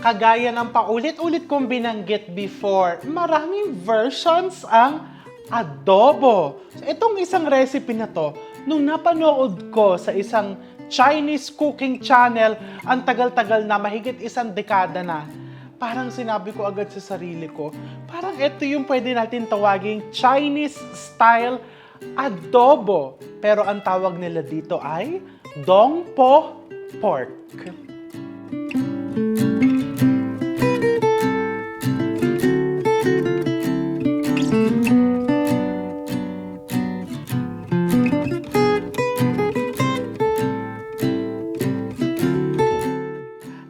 kagaya ng paulit-ulit kong binanggit before, maraming versions ang adobo. So, itong isang recipe na to, nung napanood ko sa isang Chinese cooking channel, ang tagal-tagal na, mahigit isang dekada na, parang sinabi ko agad sa sarili ko, parang ito yung pwede natin tawaging Chinese style adobo. Pero ang tawag nila dito ay Dong Po Pork.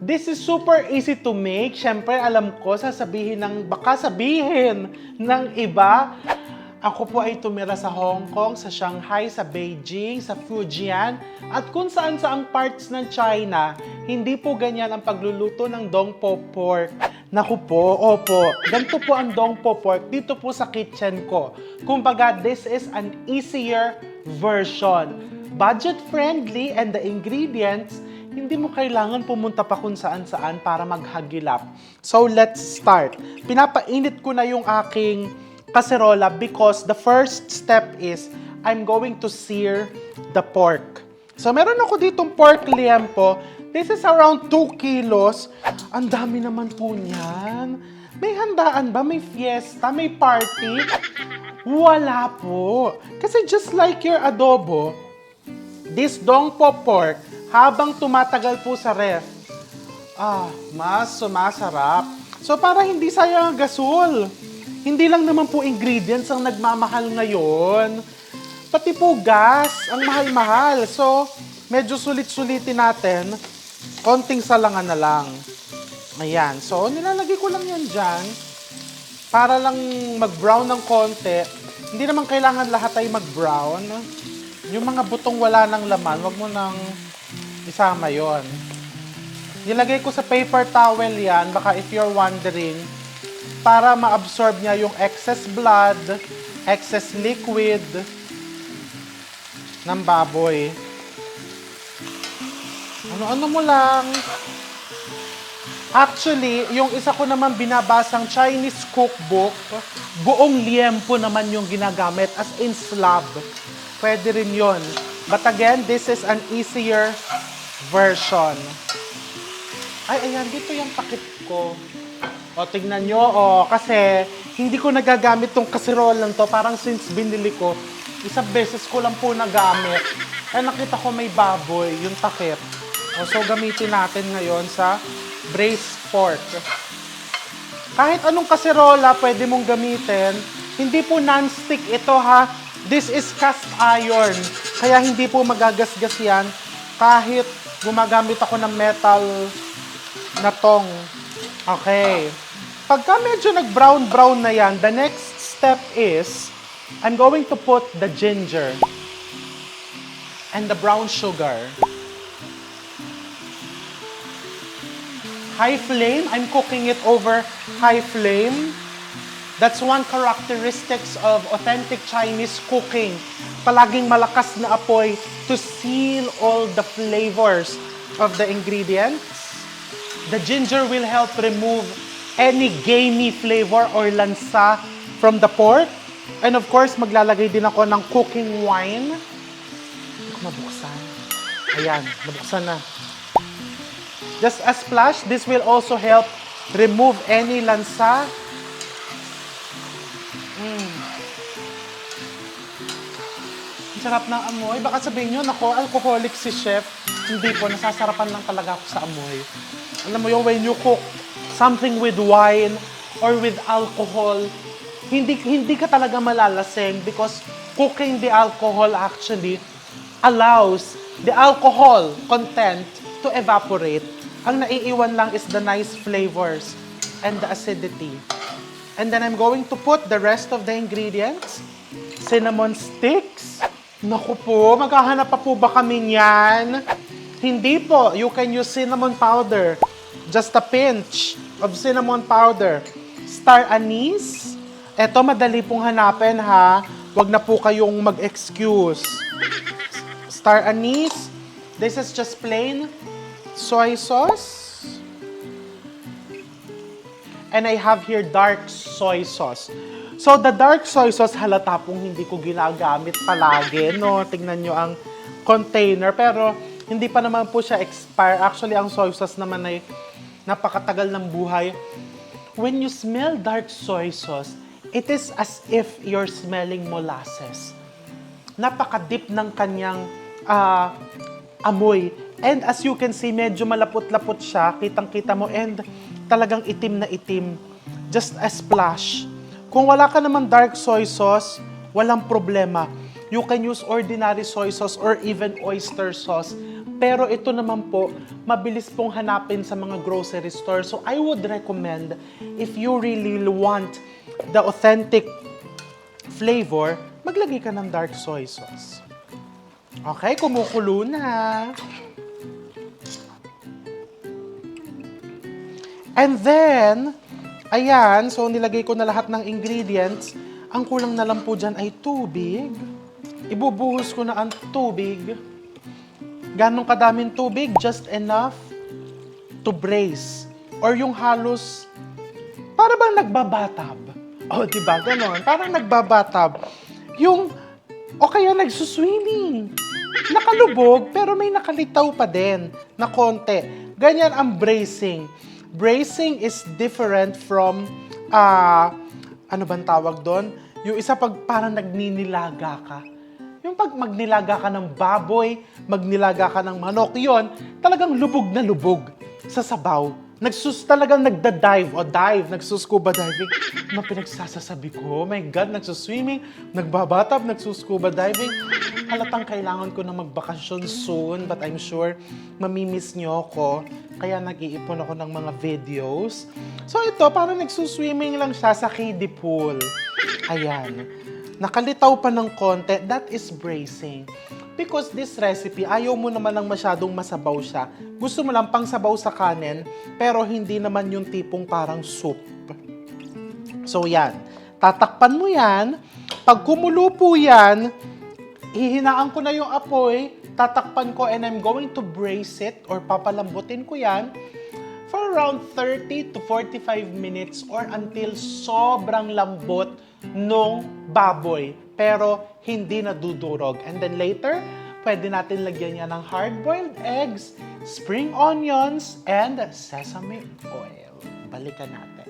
This is super easy to make. Siyempre, alam ko, baka sabihin ng iba, ako po ay tumira sa Hong Kong, sa Shanghai, sa Beijing, sa Fujian, at kung saan saang parts ng China, hindi po ganyan ang pagluluto ng Dong Po Pork. Naku po, opo, ganito po ang Dong Po Pork dito po sa kitchen ko. Kumbaga, this is an easier version. Budget-friendly, and the ingredients, hindi mo kailangan pumunta pa kung saan-saan para maghagilap. So, let's start. Pinapainit ko na yung aking kaserola because the first step is I'm going to sear the pork. So, meron ako ditong pork liempo. This is around 2 kilos. Ang dami naman po niyan. May handaan ba? May fiesta? May party? Wala po. Kasi just like your adobo, this Dong Po Pork, habang tumatagal po sa ref, mas sumasarap. So, para hindi sayang ang gasol. Hindi lang naman po ingredients ang nagmamahal ngayon. Pati po gas, ang mahal-mahal. So, medyo sulit-sulitin natin. Konting salangan na lang. Ayan. So, nilalagay ko lang yan dyan. Para lang mag-brown ng konti. Hindi naman kailangan lahat ay mag-brown. Yung mga butong wala ng laman, wag mo nang isama yon. Nilagay ko sa paper towel yan, baka if you're wondering, para ma-absorb niya yung excess blood, excess liquid ng baboy. Ano-ano mo lang. Actually, yung isa ko naman binabasang Chinese cookbook, buong liempo naman yung ginagamit as in slab. Pwede rin yun. But again, this is an easier version. Ay, ayan, dito yung takip ko. O, tignan nyo, kasi hindi ko nagagamit tong kaserolang to. Parang since binili ko, isang beses ko lang po nagamit. Ay, nakita ko may baboy, yung takip. O, so, gamitin natin ngayon sa braised pork. Kahit anong kaserola pwede mong gamitin, hindi po non-stick ito ha. This is cast iron. Kaya hindi po magagasgas yan kahit gumagamit ako ng metal na tong. Okay. Pagka medyo nag-brown-brown na yan, the next step is I'm going to put the ginger and the brown sugar. High flame. I'm cooking it over high flame. That's one characteristics of authentic Chinese cooking. Palaging malakas na apoy to seal all the flavors of the ingredients. The ginger will help remove any gamey flavor or lansa from the pork. And of course, maglalagay din ako ng cooking wine. Hindi ko mabuksan. Ayan, nabuksan na. Just a splash. This will also help remove any lansa. Ang sarap ng amoy. Baka sabihin nyo, nako, alcoholic si chef. Hindi po, nasasarapan lang talaga ako sa amoy. Alam mo yung when you cook something with wine or with alcohol, hindi ka talaga malalasing because cooking the alcohol actually allows the alcohol content to evaporate. Ang naiiwan lang is the nice flavors and the acidity. And then I'm going to put the rest of the ingredients. Cinnamon sticks. Naku po, maghahanap pa po ba kami niyan? Hindi po. You can use cinnamon powder. Just a pinch of cinnamon powder. Star anise. Eto, madali pong hanapin ha. Huwag na po kayong mag-excuse. Star anise. This is just plain soy sauce. And I have here dark soy sauce. So, the dark soy sauce, halata pong hindi ko ginagamit palagi, no? Tingnan nyo ang container. Pero, hindi pa naman po siya expire. Actually, ang soy sauce naman ay napakatagal ng buhay. When you smell dark soy sauce, it is as if you're smelling molasses. Napaka-deep ng kanyang amoy. And as you can see, medyo malapot-lapot siya. Kitang-kita mo. And talagang itim na itim. Just a splash. Kung wala ka naman dark soy sauce, walang problema. You can use ordinary soy sauce or even oyster sauce. Pero ito naman po, mabilis pong hanapin sa mga grocery store. So I would recommend, if you really want the authentic flavor, maglagay ka ng dark soy sauce. Okay, kumukulo na. And then, ayan, so nilagay ko na lahat ng ingredients. Ang kulang na lang po dyan ay tubig. Ibubuhos ko na ang tubig. Ganong kadaming tubig? Just enough to braise. Or yung halos, para bang nagbabatab. O, diba? Ganon. Parang nagbabatab. Yung, o kaya nagsuswimming. Nakalubog, pero may nakalitaw pa din na konti. Ganyan ang bracing. Bracing is different from, ano bang tawag doon? Yung isa pag parang nagninilaga ka. Yung pag magnilaga ka ng baboy, magnilaga ka ng manok, yon talagang lubog na lubog sa sabaw. Talagang nagda-dive o dive, nagsuscuba diving. Ano pinagsasasabi ko? My God, nagsuswimming, nagbabatab, nagsuscuba diving. Halatang kailangan ko na magbakasyon soon, but I'm sure mamimiss nyo ako. Kaya nag-iipon ako ng mga videos. So ito, parang nagsuswimming lang siya sa kiddie pool. Ayan. Nakalitaw pa ng konti, that is bracing. Because this recipe, ayaw mo naman ng masyadong masabaw siya. Gusto mo lang pang sabaw sa kanin, pero hindi naman yung tipong parang soup. So yan, tatakpan mo yan. Pag kumulo po yan, hihinaan ko na yung apoy, tatakpan ko and I'm going to brace it or papalambutin ko yan for around 30 to 45 minutes or until sobrang lambot nung baboy, pero hindi nadudurog. And then later, pwede natin lagyan yan ng hard-boiled eggs, spring onions, and sesame oil. Balikan natin.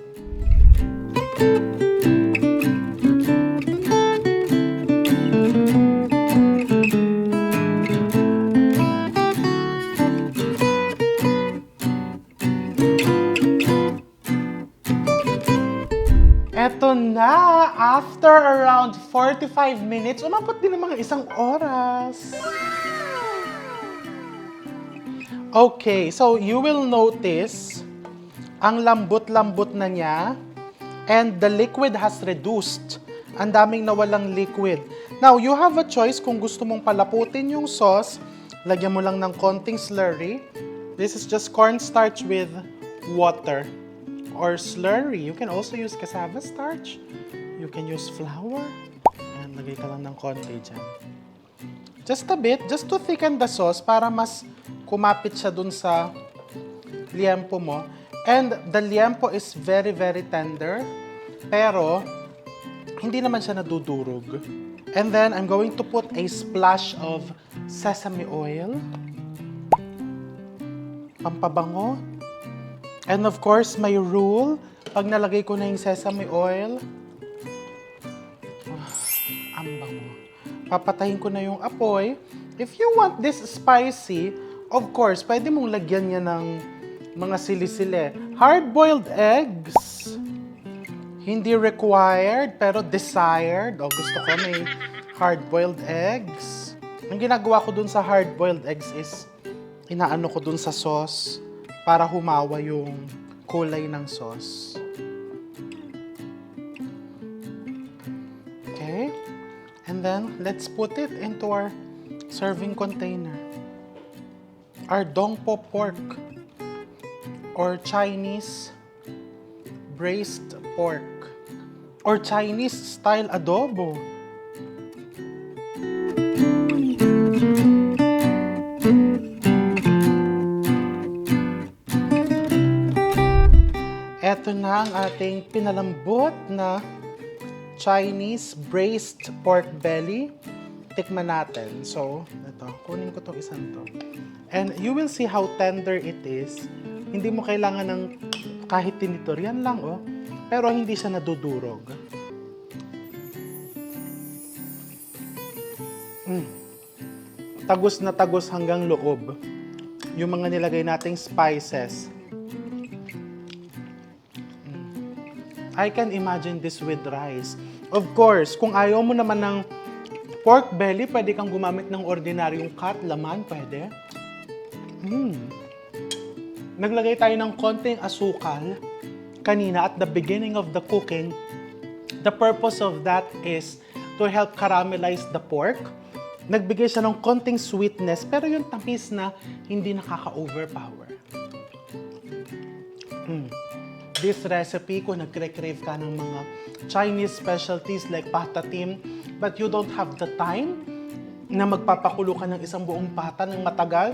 Eto na, after around 45 minutes, umabot din ng mga isang oras. Okay, so you will notice, ang lambot-lambot na niya, and the liquid has reduced. Ang daming nawalang liquid. Now, you have a choice kung gusto mong palaputin yung sauce, lagyan mo lang ng konting slurry. This is just cornstarch with water. Or slurry. You can also use cassava starch. You can use flour. And lagay ka lang ng konti dyan. Just a bit, just to thicken the sauce para mas kumapit siya dun sa liempo mo. And the liempo is very, very tender. Pero, hindi naman siya nadudurog. And then, I'm going to put a splash of sesame oil. Pampabango. And of course, my rule, pag nalagay ko na yung sesame oil, ang bango. Papatayin ko na yung apoy. If you want this spicy, of course, pwede mong lagyan niya ng mga sili-sili. Hard-boiled eggs, hindi required, pero desired. O gusto ko may hard-boiled eggs. Ang ginagawa ko dun sa hard-boiled eggs is, inaano ko dun sa sauce, para humawa yung kulay ng sauce. Okay? And then, let's put it into our serving container. Our dongpo pork or Chinese braised pork or Chinese style adobo. Ito na ang ating pinalambot na Chinese braised pork belly. Tikman natin. So, ito. Kunin ko itong isang to. And you will see how tender it is. Hindi mo kailangan ng kahit tinitor. Yan lang, oh. Pero hindi siya nadudurog. Tagos na tagos hanggang loob. Yung mga nilagay nating spices. I can imagine this with rice. Of course, kung ayaw mo naman ng pork belly, pwede kang gumamit ng ordinaryong cut, laman, pwede. Naglagay tayo ng konting asukal kanina at the beginning of the cooking. The purpose of that is to help caramelize the pork. Nagbigay siya ng konting sweetness, pero yung tamis na hindi nakaka-overpower. This recipe, kung nagre-crave ka ng mga Chinese specialties like pata tim, but you don't have the time na magpapakulo ka ng isang buong pata ng matagal,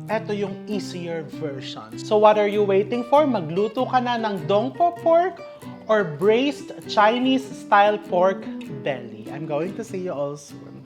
eto yung easier version. So what are you waiting for? Magluto ka na ng dongpo pork or braised Chinese-style pork belly. I'm going to see you all soon.